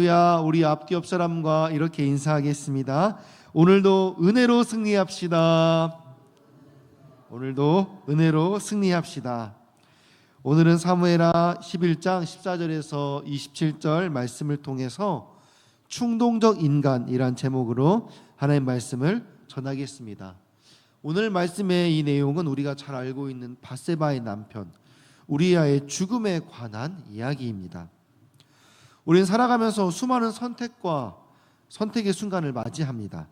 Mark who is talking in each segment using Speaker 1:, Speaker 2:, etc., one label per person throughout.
Speaker 1: 우리 앞뒤 옆 사람과 이렇게 인사하겠습니다. 오늘도 은혜로 승리합시다. 오늘도 은혜로 승리합시다. 오늘은 사무엘하 11장 14절에서 27절 말씀을 통해서 충동적 인간이란 제목으로 하나님의 말씀을 전하겠습니다. 오늘 말씀의 이 내용은 우리가 잘 알고 있는 밧세바의 남편 우리아의 죽음에 관한 이야기입니다. 우리는 살아가면서 수많은 선택의 순간을 맞이합니다.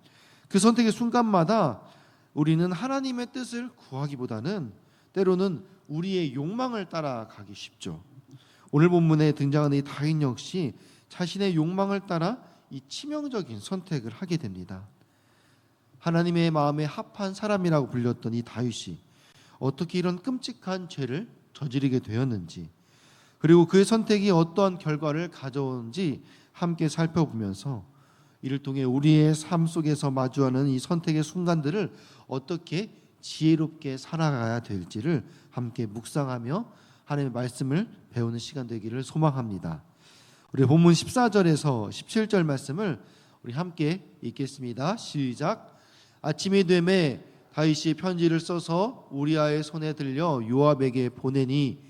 Speaker 1: 그 선택의 순간마다 우리는 하나님의 뜻을 구하기보다는 때로는 우리의 욕망을 따라가기 쉽죠. 오늘 본문에 등장하는 이 다윗 역시 자신의 욕망을 따라 이 치명적인 선택을 하게 됩니다. 하나님의 마음에 합한 사람이라고 불렸던 이 다윗이 어떻게 이런 끔찍한 죄를 저지르게 되었는지, 그리고 그의 선택이 어떠한 결과를 가져오는지 함께 살펴보면서 이를 통해 우리의 삶 속에서 마주하는 이 선택의 순간들을 어떻게 지혜롭게 살아가야 될지를 함께 묵상하며 하나님의 말씀을 배우는 시간 되기를 소망합니다. 우리 본문 14절에서 17절 말씀을 우리 함께 읽겠습니다. 시작. 아침이 되매 다윗이 편지를 써서 우리아의 손에 들려 요압에게 보내니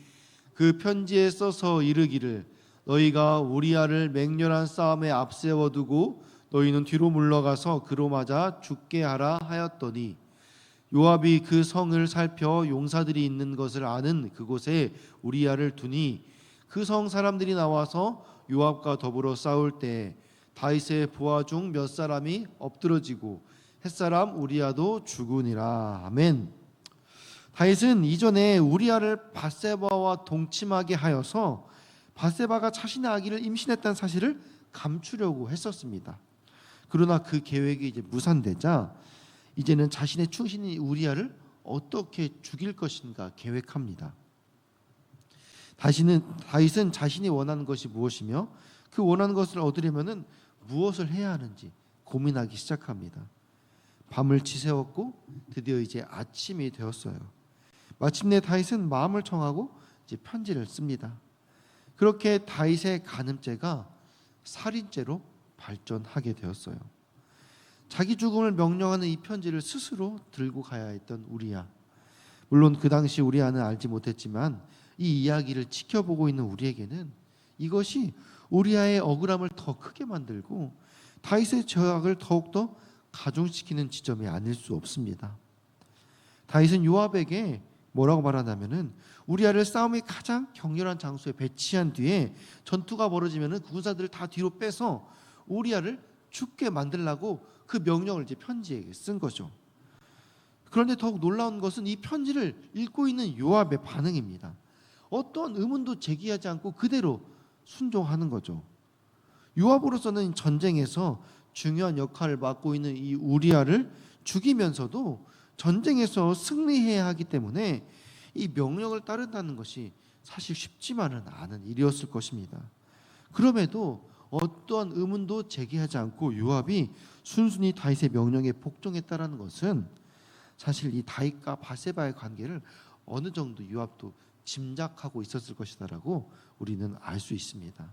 Speaker 1: 그 편지에 써서 이르기를 너희가 우리아를 맹렬한 싸움에 앞세워 두고 너희는 뒤로 물러가서 그로 맞아 죽게 하라 하였더니 요압이 그 성을 살펴 용사들이 있는 것을 아는 그곳에 우리아를 두니 그 성 사람들이 나와서 요압과 더불어 싸울 때 다윗의 부하 중 몇 사람이 엎드러지고 햇사람 우리아도 죽으니라. 아멘. 다윗은 이전에 우리아를 밧세바와 동침하게 하여서 밧세바가 자신의 아기를 임신했다는 사실을 감추려고 했었습니다. 그러나 그 계획이 이제 무산되자 이제는 자신의 충신인 우리아를 어떻게 죽일 것인가 계획합니다. 다윗은 자신이 원하는 것이 무엇이며 그 원하는 것을 얻으려면 무엇을 해야 하는지 고민하기 시작합니다. 밤을 지새웠고 드디어 이제 아침이 되었어요. 마침내 다윗은 마음을 청하고 이제 편지를 씁니다. 그렇게 다윗의 간음죄가 살인죄로 발전하게 되었어요. 자기 죽음을 명령하는 이 편지를 스스로 들고 가야 했던 우리아. 물론 그 당시 우리아는 알지 못했지만 이 이야기를 지켜보고 있는 우리에게는 이것이 우리아의 억울함을 더 크게 만들고 다윗의 죄악을 더욱더 가중시키는 지점이 아닐 수 없습니다. 다윗은 요압에게 뭐라고 말하냐면은 우리아를 싸움이 가장 격렬한 장소에 배치한 뒤에 전투가 벌어지면은 그 군사들을 다 뒤로 빼서 우리아를 죽게 만들라고 그 명령을 이제 편지에 쓴 거죠. 그런데 더욱 놀라운 것은 이 편지를 읽고 있는 요압의 반응입니다. 어떤 의문도 제기하지 않고 그대로 순종하는 거죠. 요압으로서는 전쟁에서 중요한 역할을 맡고 있는 이 우리아를 죽이면서도 전쟁에서 승리해야 하기 때문에 이 명령을 따른다는 것이 사실 쉽지만은 않은 일이었을 것입니다. 그럼에도 어떠한 의문도 제기하지 않고 요압이 순순히 다윗의 명령에 복종했다라는 것은 사실 이 다윗과 밧세바의 관계를 어느 정도 요압도 짐작하고 있었을 것이다라고 우리는 알 수 있습니다.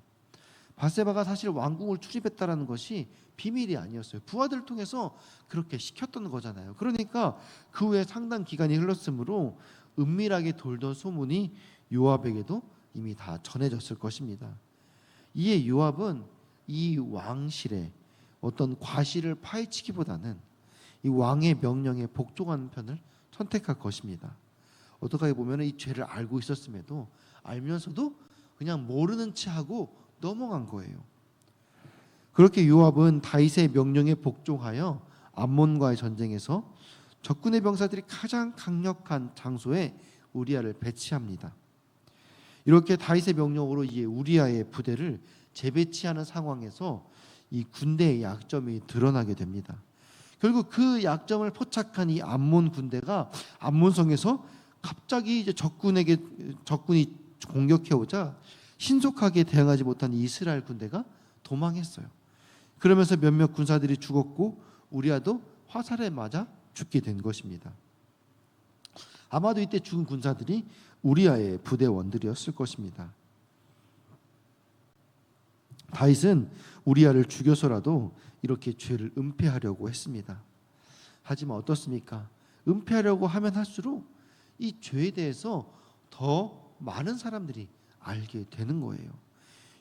Speaker 1: 밧세바가 사실 왕궁을 출입했다라는 것이 비밀이 아니었어요. 부하들을 통해서 그렇게 시켰던 거잖아요. 그러니까 그 후에 상당 기간이 흘렀으므로 은밀하게 돌던 소문이 요압에게도 이미 다 전해졌을 것입니다. 이에 요압은 이 왕실의 어떤 과실을 파헤치기보다는 이 왕의 명령에 복종하는 편을 선택할 것입니다. 어떻게 보면 이 죄를 알고 있었음에도 알면서도 그냥 모르는 채 하고 넘어간 거예요. 그렇게 요압은 다윗의 명령에 복종하여 암몬과의 전쟁에서 적군의 병사들이 가장 강력한 장소에 우리아를 배치합니다. 이렇게 다윗의 명령으로 이제 우리아의 부대를 재배치하는 상황에서 이 군대의 약점이 드러나게 됩니다. 결국 그 약점을 포착한 이 암몬 군대가 암몬성에서 갑자기 이제 적군이 공격해오자 신속하게 대응하지 못한 이스라엘 군대가 도망했어요. 그러면서 몇몇 군사들이 죽었고 우리아도 화살에 맞아 죽게 된 것입니다. 아마도 이때 죽은 군사들이 우리아의 부대원들이었을 것입니다. 다윗은 우리아를 죽여서라도 이렇게 죄를 은폐하려고 했습니다. 하지만 어떻습니까? 은폐하려고 하면 할수록 이 죄에 대해서 더 많은 사람들이 알게 되는 거예요.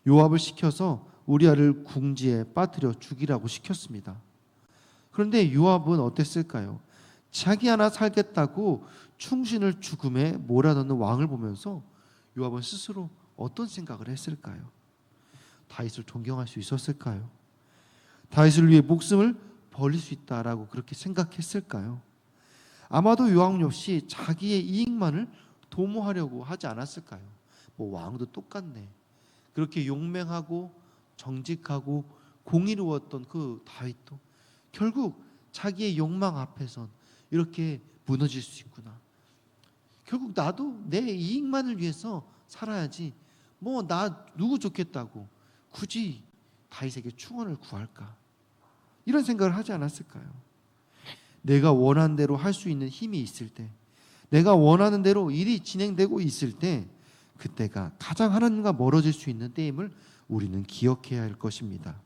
Speaker 1: 요압을 시켜서 우리아를 궁지에 빠뜨려 죽이라고 시켰습니다. 그런데 요압은 어땠을까요? 자기 하나 살겠다고 충신을 죽음에 몰아넣는 왕을 보면서 요압은 스스로 어떤 생각을 했을까요? 다윗을 존경할 수 있었을까요? 다윗을 위해 목숨을 버릴 수 있다라고 그렇게 생각했을까요? 아마도 요압 역시 자기의 이익만을 도모하려고 하지 않았을까요? 뭐 왕도 똑같네. 그렇게 용맹하고 정직하고 공의로웠던 그 다윗도 결국 자기의 욕망 앞에선 이렇게 무너질 수 있구나. 결국 나도 내 이익만을 위해서 살아야지. 뭐 나 누구 좋겠다고 굳이 다윗에게 충원을 구할까? 이런 생각을 하지 않았을까요? 내가 원하는 대로 할 수 있는 힘이 있을 때, 내가 원하는 대로 일이 진행되고 있을 때, 그때가 가장 하나님과 멀어질 수 있는 때임을 우리는 기억해야 할 것입니다.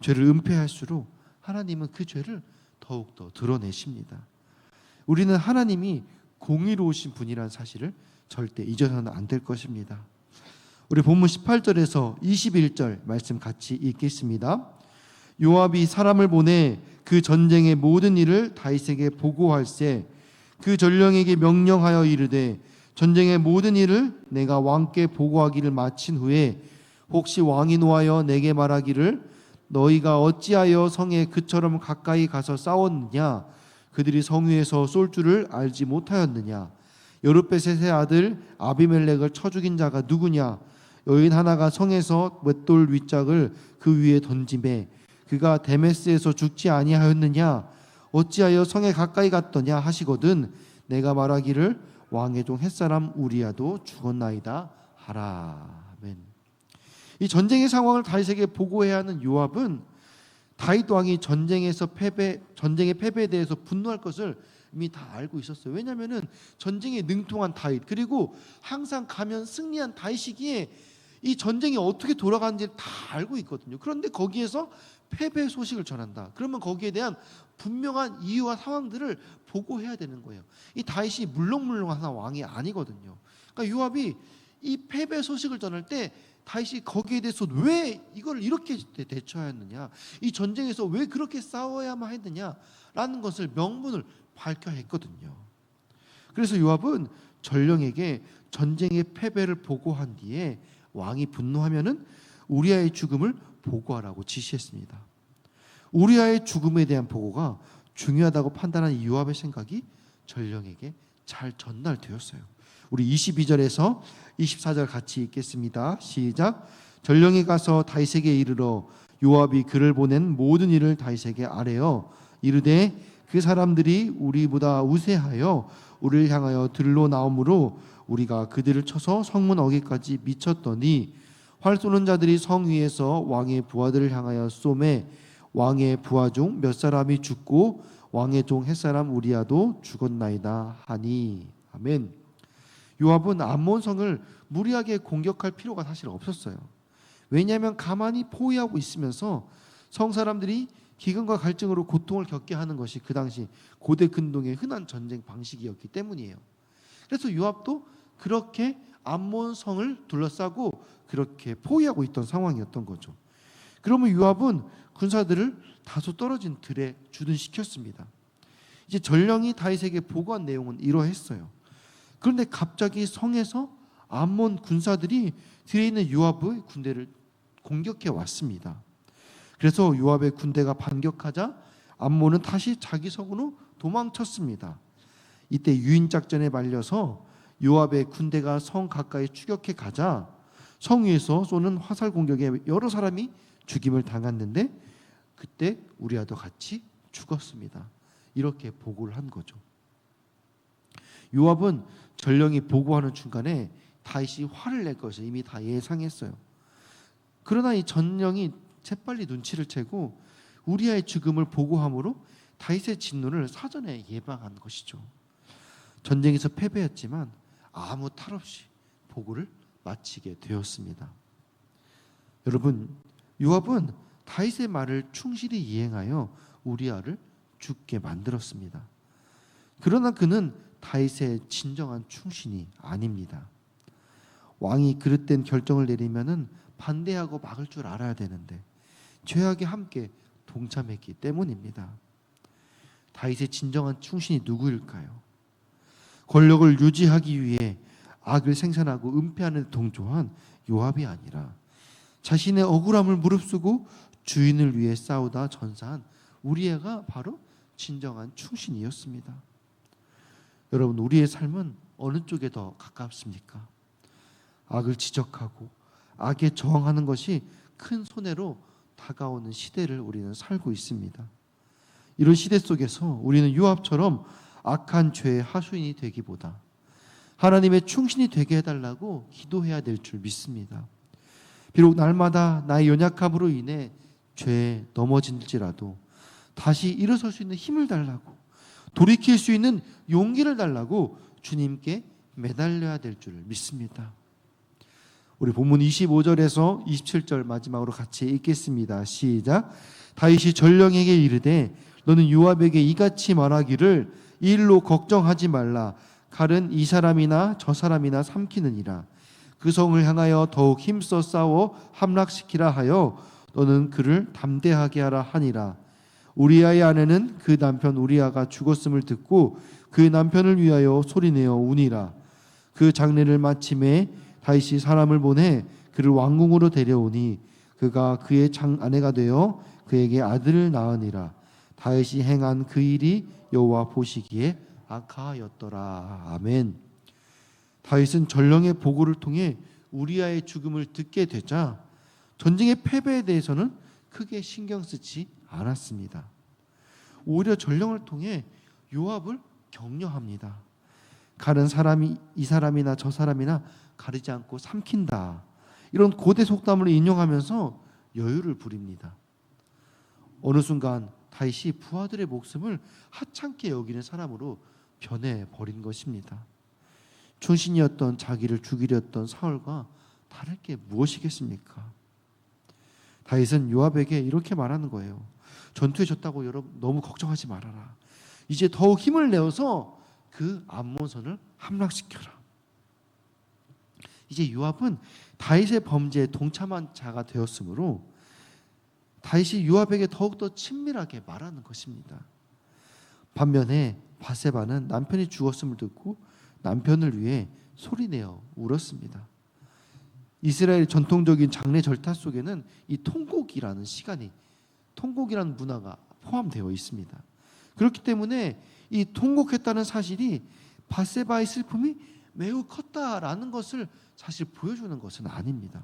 Speaker 1: 죄를 은폐할수록 하나님은 그 죄를 더욱더 드러내십니다. 우리는 하나님이 공의로우신 분이라는 사실을 절대 잊어서는 안 될 것입니다. 우리 본문 18절에서 21절 말씀 같이 읽겠습니다. 요압이 사람을 보내 그 전쟁의 모든 일을 다윗에게 보고할세 그 전령에게 명령하여 이르되 전쟁의 모든 일을 내가 왕께 보고하기를 마친 후에 혹시 왕이 노하여 내게 말하기를 너희가 어찌하여 성에 그처럼 가까이 가서 싸웠느냐 그들이 성 위에서 쏠 줄을 알지 못하였느냐 여룻베셋의 아들 아비멜렉을 쳐 죽인 자가 누구냐 여인 하나가 성에서 맷돌 윗짝을 그 위에 던지매 그가 데메스에서 죽지 아니하였느냐 어찌하여 성에 가까이 갔더냐 하시거든 내가 말하기를 왕의 종 햇사람 우리아도 죽었나이다 하라. 아멘. 이 전쟁의 상황을 다윗에게 보고해야 하는 요압은 다윗 왕이 전쟁의 패배에 대해서 분노할 것을 이미 다 알고 있었어요. 왜냐하면 전쟁에 능통한 다윗 그리고 항상 가면 승리한 다윗이기에 이 전쟁이 어떻게 돌아가는지 다 알고 있거든요. 그런데 거기에서 패배 소식을 전한다. 그러면 거기에 대한 분명한 이유와 상황들을 보고해야 되는 거예요. 이 다윗이 물렁물렁한 왕이 아니거든요. 그러니까 요압이 이 패배 소식을 전할 때 다윗이 거기에 대해서 왜 이걸 이렇게 대처하였느냐, 이 전쟁에서 왜 그렇게 싸워야만 했느냐라는 것을 명분을 밝혀야 했거든요. 그래서 요압은 전령에게 전쟁의 패배를 보고한 뒤에 왕이 분노하면은 우리아의 죽음을 보고하라고 지시했습니다. 우리아의 죽음에 대한 보고가 중요하다고 판단한 요압의 생각이 전령에게 잘 전달되었어요. 우리 22절에서 24절 같이 읽겠습니다. 시작. 전령이 가서 다윗에게 이르러 요압이 그를 보낸 모든 일을 다윗에게 아뢰어 이르되 그 사람들이 우리보다 우세하여 우리를 향하여 들로 나오므로 우리가 그들을 쳐서 성문 어귀까지 미쳤더니 활 쏘는 자들이 성 위에서 왕의 부하들을 향하여 쏘매 왕의 부하 중 몇 사람이 죽고 왕의 종 햇사람 우리아도 죽었나이다 하니. 아멘. 요압은 암몬성을 무리하게 공격할 필요가 사실 없었어요. 왜냐하면 가만히 포위하고 있으면서 성 사람들이 기근과 갈증으로 고통을 겪게 하는 것이 그 당시 고대 근동의 흔한 전쟁 방식이었기 때문이에요. 그래서 요압도 그렇게 암몬성을 둘러싸고 그렇게 포위하고 있던 상황이었던 거죠. 그러면 요압은 군사들을 다소 떨어진 들에 주둔시켰습니다. 이제 전령이 다윗에게 보고한 내용은 이러했어요. 그런데 갑자기 성에서 암몬 군사들이 들에 있는 요압의 군대를 공격해 왔습니다. 그래서 요압의 군대가 반격하자 암몬은 다시 자기 성으로 도망쳤습니다. 이때 유인작전에 말려서 요압의 군대가 성 가까이 추격해 가자 성 위에서 쏘는 화살 공격에 여러 사람이 죽임을 당했는데 그때 우리아도 같이 죽었습니다. 이렇게 보고를 한 거죠. 요압은 전령이 보고하는 중간에 다윗이 화를 낼 것을 이미 다 예상했어요. 그러나 이 전령이 재빨리 눈치를 채고 우리아의 죽음을 보고함으로 다윗의 진노를 사전에 예방한 것이죠. 전쟁에서 패배했지만 아무 탈 없이 보고를 마치게 되었습니다. 여러분, 요압은 다윗의 말을 충실히 이행하여 우리아를 죽게 만들었습니다. 그러나 그는 다윗의 진정한 충신이 아닙니다. 왕이 그릇된 결정을 내리면은 반대하고 막을 줄 알아야 되는데 죄악에 함께 동참했기 때문입니다. 다윗의 진정한 충신이 누구일까요? 권력을 유지하기 위해 악을 생산하고 은폐하는 데 동조한 요압이 아니라 자신의 억울함을 무릅쓰고 주인을 위해 싸우다 전사한 우리아가 바로 진정한 충신이었습니다. 여러분, 우리의 삶은 어느 쪽에 더 가깝습니까? 악을 지적하고 악에 저항하는 것이 큰 손해로 다가오는 시대를 우리는 살고 있습니다. 이런 시대 속에서 우리는 요압처럼 악한 죄의 하수인이 되기보다 하나님의 충신이 되게 해달라고 기도해야 될 줄 믿습니다. 비록 날마다 나의 연약함으로 인해 죄에 넘어질지라도 다시 일어설 수 있는 힘을 달라고, 돌이킬 수 있는 용기를 달라고 주님께 매달려야 될 줄 믿습니다. 우리 본문 25절에서 27절 마지막으로 같이 읽겠습니다. 시작. 다윗이 전령에게 이르되 너는 요압에게 이같이 말하기를 이 일로 걱정하지 말라. 칼은 이 사람이나 저 사람이나 삼키느니라. 그 성을 향하여 더욱 힘써 싸워 함락시키라 하여 너는 그를 담대하게 하라 하니라. 우리아의 아내는 그 남편 우리아가 죽었음을 듣고 그 남편을 위하여 소리내어 우니라. 그 장례를 마침에 다윗이 사람을 보내 그를 왕궁으로 데려오니 그가 그의 아내가 되어 그에게 아들을 낳으니라. 다윗이 행한 그 일이 여호와 보시기에 악하였더라. 아멘. 다윗은 전령의 보고를 통해 우리아의 죽음을 듣게 되자 전쟁의 패배에 대해서는 크게 신경 쓰지 않았습니다. 오히려 전령을 통해 요압을 격려합니다. 칼은 사람이 이 사람이나 저 사람이나 가리지 않고 삼킨다. 이런 고대 속담을 인용하면서 여유를 부립니다. 어느 순간 다윗이 부하들의 목숨을 하찮게 여기는 사람으로 변해버린 것입니다. 충신이었던 자기를 죽이려 했던 사울과 다를 게 무엇이겠습니까? 다윗은 요압에게 이렇게 말하는 거예요. 전투에 졌다고 여러분 너무 걱정하지 말아라. 이제 더욱 힘을 내어서 그 암몬선을 함락시켜라. 이제 요압은 다윗의 범죄에 동참한 자가 되었으므로 다윗이 요압에게 더욱더 친밀하게 말하는 것입니다. 반면에 밧세바는 남편이 죽었음을 듣고 남편을 위해 소리내어 울었습니다. 이스라엘 전통적인 장례 절타 속에는 이 통곡이라는 시간이, 통곡이라는 문화가 포함되어 있습니다. 그렇기 때문에 이 통곡했다는 사실이 밧세바의 슬픔이 매우 컸다라는 것을 사실 보여주는 것은 아닙니다.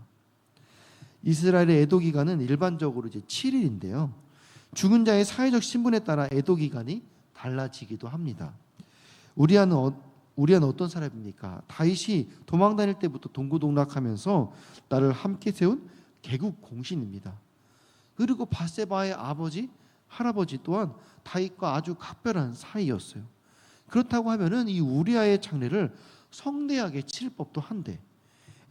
Speaker 1: 이스라엘의 애도 기간은 일반적으로 이제 7일인데요. 죽은 자의 사회적 신분에 따라 애도 기간이 달라지기도 합니다. 우리아는 어떤 사람입니까? 다윗이 도망 다닐 때부터 동고동락하면서 나를 함께 세운 개국 공신입니다. 그리고 밧세바의 아버지, 할아버지 또한 다윗과 아주 각별한 사이였어요. 그렇다고 하면은 이 우리아의 장례를 성대하게 치를 법도 한데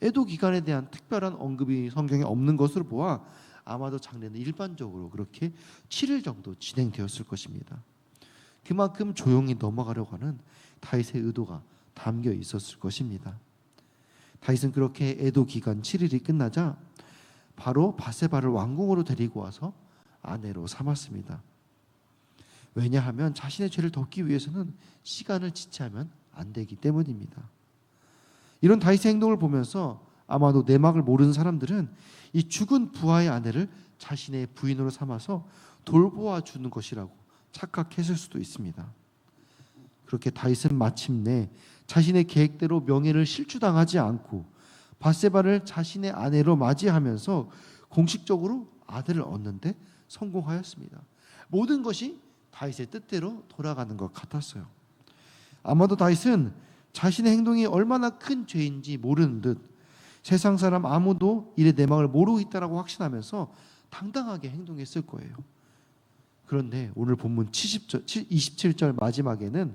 Speaker 1: 애도 기간에 대한 특별한 언급이 성경에 없는 것으로 보아 아마도 장례는 일반적으로 그렇게 7일 정도 진행되었을 것입니다. 그만큼 조용히 넘어가려고 하는 다윗의 의도가 담겨 있었을 것입니다. 다윗은 그렇게 애도 기간 7일이 끝나자 바로 밧세바를 왕궁으로 데리고 와서 아내로 삼았습니다. 왜냐하면 자신의 죄를 덮기 위해서는 시간을 지체하면 안 되기 때문입니다. 이런 다윗의 행동을 보면서 아마도 내막을 모르는 사람들은 이 죽은 부하의 아내를 자신의 부인으로 삼아서 돌보아 주는 것이라고 착각했을 수도 있습니다. 그렇게 다윗은 마침내 자신의 계획대로 명예를 실추당하지 않고 밧세바를 자신의 아내로 맞이하면서 공식적으로 아들을 얻는데 성공하였습니다. 모든 것이 다윗의 뜻대로 돌아가는 것 같았어요. 아마도 다윗은 자신의 행동이 얼마나 큰 죄인지 모르는 듯 세상 사람 아무도 일의 내막을 모르고 있다라고 확신하면서 당당하게 행동했을 거예요. 그런데 오늘 본문 27절 마지막에는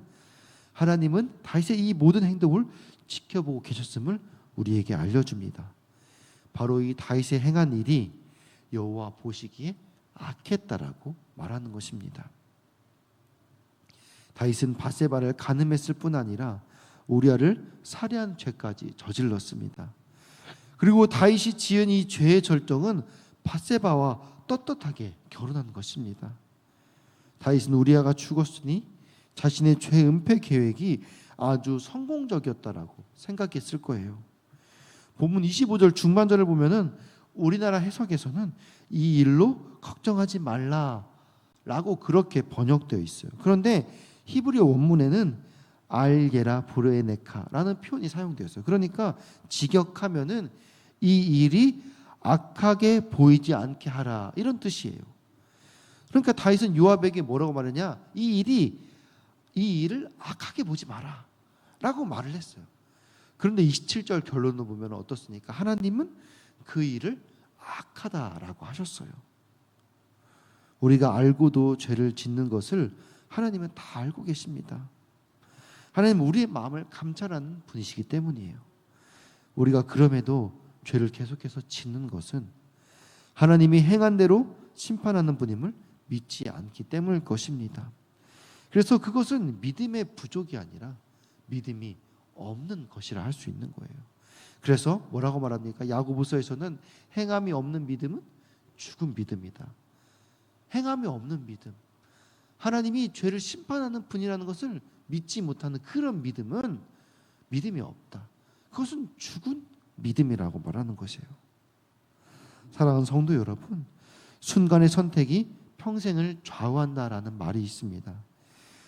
Speaker 1: 하나님은 다윗의 이 모든 행동을 지켜보고 계셨음을 우리에게 알려줍니다. 바로 이 다윗의 행한 일이 여호와 보시기에 악했다라고 말하는 것입니다. 다윗은 밧세바를 간음했을 뿐 아니라 우리아를 살해한 죄까지 저질렀습니다. 그리고 다윗이 지은 이 죄의 절정은 밧세바와 떳떳하게 결혼한 것입니다. 다윗은 우리아가 죽었으니 자신의 죄 은폐 계획이 아주 성공적이었다라고 생각했을 거예요. 본문 25절 중반절을 보면은 우리나라 해석에서는 이 일로 걱정하지 말라라고 그렇게 번역되어 있어요. 그런데 히브리 원문에는 알게라 브레네카라는 표현이 사용되었어요. 그러니까 직역하면은 이 일이 악하게 보이지 않게 하라, 이런 뜻이에요. 그러니까 다윗은 요압에게 뭐라고 말하냐? 이 일을 악하게 보지 마라 라고 말을 했어요. 그런데 27절 결론을 보면 어떻습니까? 하나님은 그 일을 악하다라고 하셨어요. 우리가 알고도 죄를 짓는 것을 하나님은 다 알고 계십니다. 하나님은 우리의 마음을 감찰하는 분이시기 때문이에요. 우리가 그럼에도 죄를 계속해서 짓는 것은 하나님이 행한 대로 심판하는 분임을 믿지 않기 때문일 것입니다. 그래서 그것은 믿음의 부족이 아니라 믿음이 없는 것이라 할 수 있는 거예요. 그래서 뭐라고 말합니까? 야고보서에서는 행함이 없는 믿음은 죽은 믿음이다. 행함이 없는 믿음, 하나님이 죄를 심판하는 분이라는 것을 믿지 못하는 그런 믿음은 믿음이 없다. 그것은 죽은 믿음이라고 말하는 것이에요. 사랑하는 성도 여러분, 순간의 선택이 평생을 좌우한다라는 말이 있습니다.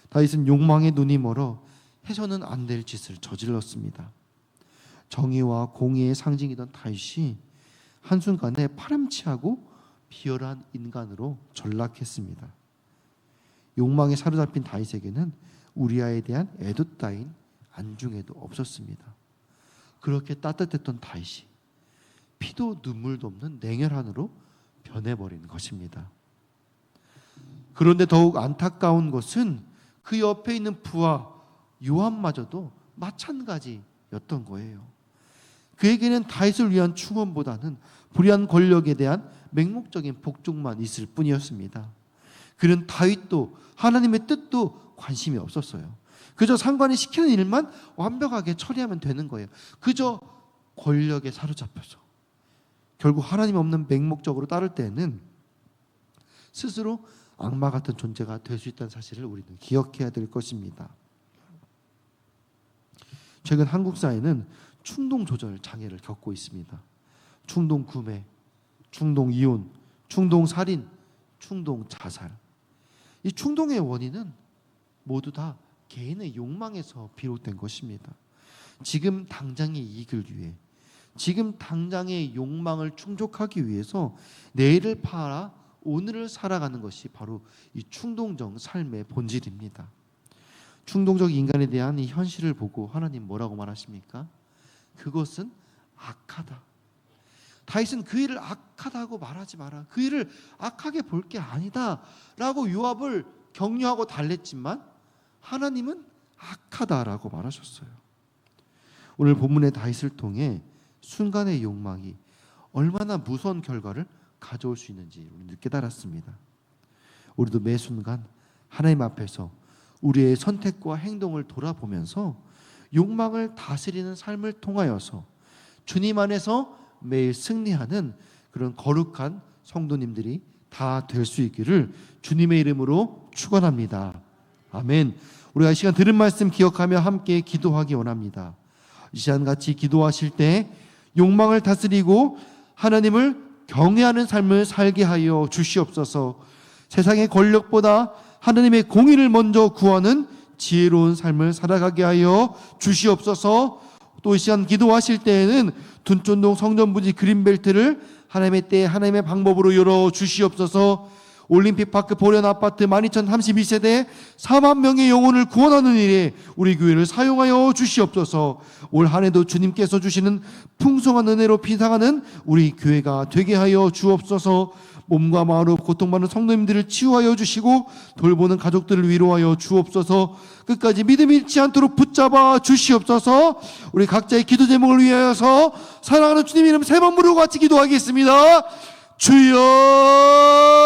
Speaker 1: 다윗은 욕망에 눈이 멀어 해서는 안 될 짓을 저질렀습니다. 정의와 공의의 상징이던 다윗이 한순간에 파렴치하고 비열한 인간으로 전락했습니다. 욕망에 사로잡힌 다윗에게는 우리아에 대한 애도 따윈 안중에도 없었습니다. 그렇게 따뜻했던 다윗이 피도 눈물도 없는 냉혈한으로 변해버린 것입니다. 그런데 더욱 안타까운 것은 그 옆에 있는 부하 요압마저도 마찬가지였던 거예요. 그에게는 다윗을 위한 충원보다는 불의한 권력에 대한 맹목적인 복종만 있을 뿐이었습니다. 그는 다윗도 하나님의 뜻도 관심이 없었어요. 그저 상관이 시키는 일만 완벽하게 처리하면 되는 거예요. 그저 권력에 사로잡혀서 결국 하나님 없는 맹목적으로 따를 때는 스스로 악마 같은 존재가 될 수 있다는 사실을 우리는 기억해야 될 것입니다. 최근 한국 사회는 충동 조절 장애를 겪고 있습니다. 충동 구매, 충동 이혼, 충동 살인, 충동 자살. 이 충동의 원인은 모두 다 개인의 욕망에서 비롯된 것입니다. 지금 당장의 이익을 위해, 지금 당장의 욕망을 충족하기 위해서 내일을 팔아 오늘을 살아가는 것이 바로 이 충동적 삶의 본질입니다. 충동적 인간에 대한 이 현실을 보고 하나님 뭐라고 말하십니까? 그것은 악하다. 다윗은 그 일을 악하다고 말하지 마라. 그 일을 악하게 볼 게 아니다 라고 요압을 격려하고 달랬지만 하나님은 악하다라고 말하셨어요. 오늘 본문의 다윗을 통해 순간의 욕망이 얼마나 무서운 결과를 가져올 수 있는지 우리는 깨달았습니다. 우리도 매 순간 하나님 앞에서 우리의 선택과 행동을 돌아보면서 욕망을 다스리는 삶을 통하여서 주님 안에서 매일 승리하는 그런 거룩한 성도님들이 다 될 수 있기를 주님의 이름으로 축원합니다. 아멘. 우리가 이 시간 들은 말씀 기억하며 함께 기도하기 원합니다. 이 시간 같이 기도하실 때 욕망을 다스리고 하나님을 경외하는 삶을 살게 하여 주시옵소서. 세상의 권력보다 하나님의 공의를 먼저 구하는 지혜로운 삶을 살아가게 하여 주시옵소서. 또 이 시간 기도하실 때에는 둔촌동 성전부지 그린벨트를 하나님의 때 하나님의 방법으로 열어 주시옵소서. 올림픽파크 보련 아파트 12,032세대 4만 명의 영혼을 구원하는 일에 우리 교회를 사용하여 주시옵소서. 올 한 해도 주님께서 주시는 풍성한 은혜로 비상하는 우리 교회가 되게 하여 주옵소서. 몸과 마음으로 고통받는 성도님들을 치유하여 주시고 돌보는 가족들을 위로하여 주옵소서. 끝까지 믿음 잃지 않도록 붙잡아 주시옵소서. 우리 각자의 기도 제목을 위하여서 사랑하는 주님 이름 세 번 부르고 같이 기도하겠습니다. 주여